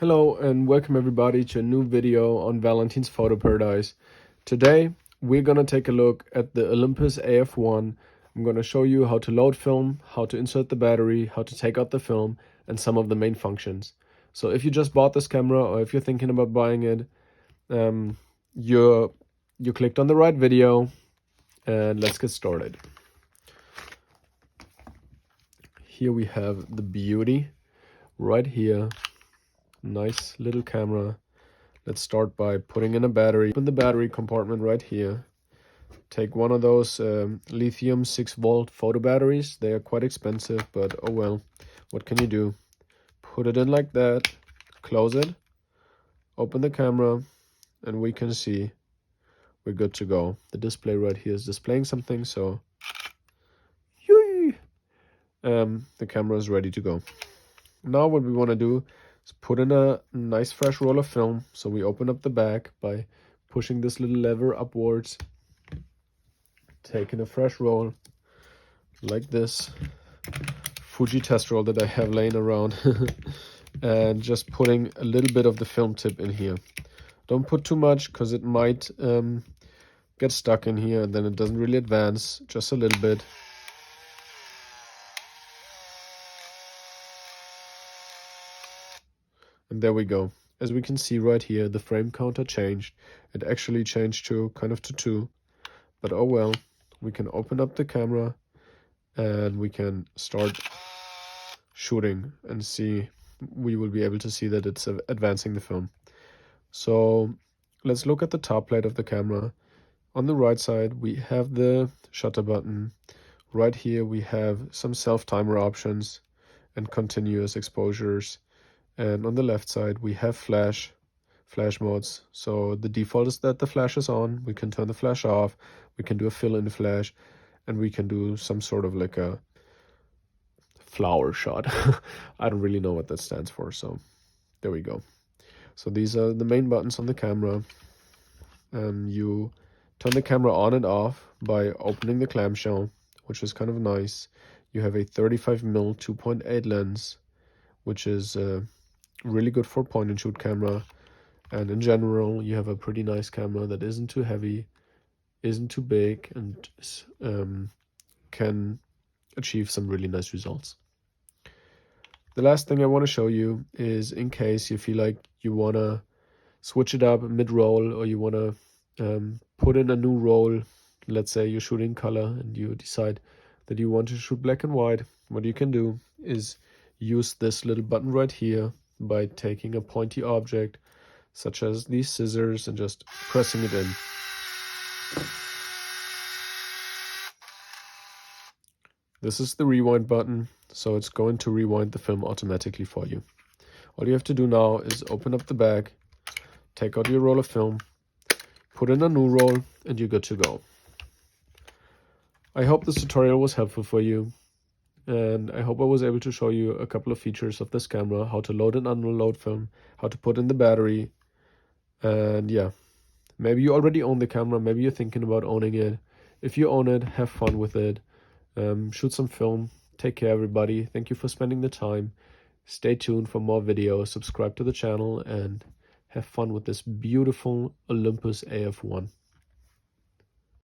Hello and welcome everybody to a new video on Valentine's Photo Paradise. Today we're gonna take a look at the Olympus AF-1. I'm gonna show you how to load film, how to insert the battery, how to take out the film, and some of the main functions. So if you just bought this camera or if you're thinking about buying it, you clicked on the right video, and let's get started. Here we have the beauty right here. Nice little camera. Let's start by putting in a battery. Open the battery compartment right here. Take one of those lithium 6-volt photo batteries. They are quite expensive, but oh well, what can you do? Put it in like that, close it, open the camera, and we can see we're good to go. The display right here is displaying something, so the camera is ready to go. Now what we want to do is put in a nice fresh roll of film. So we open up the back by pushing this little lever upwards, taking a fresh roll like this Fuji test roll that I have laying around and just putting a little bit of the film tip in here. Don't put too much because it might get stuck in here and then it doesn't really advance. Just a little bit. And there we go. As we can see right here, the frame counter changed. It actually changed to kind of to 2. But oh well, we can open up the camera and we can start shooting and see. We will be able to see that it's advancing the film. So let's look at the top plate of the camera. On the right side, we have the shutter button. Right here, we have some self-timer options and continuous exposures. And on the left side, we have flash modes. So the default is that the flash is on. We can turn the flash off. We can do a fill in flash, and we can do some sort of like a flower shot. I don't really know what that stands for. So there we go. So these are the main buttons on the camera. You turn the camera on and off by opening the clamshell, which is kind of nice. You have a 35mm 2.8 lens, which is really good for point and shoot camera, and in general you have a pretty nice camera that isn't too heavy, isn't too big, and can achieve some really nice results. The last thing I want to show you is, in case you feel like you want to switch it up mid-roll, or you want to put in a new roll. Let's say you're shooting color and you decide that you want to shoot black and white. What you can do is use this little button right here by taking a pointy object such as these scissors and just pressing it in. This is the rewind button, so it's going to rewind the film automatically for you. All you have to do now is open up the bag, take out your roll of film, put in a new roll, and you're good to go. I hope this tutorial was helpful for you. And I hope I was able to show you a couple of features of this camera, how to load and unload film, how to put in the battery. And yeah, maybe you already own the camera, maybe you're thinking about owning it. If you own it, have fun with it. Shoot some film. Take care, everybody. Thank you for spending the time. Stay tuned for more videos, subscribe to the channel, and have fun with this beautiful Olympus AF-1.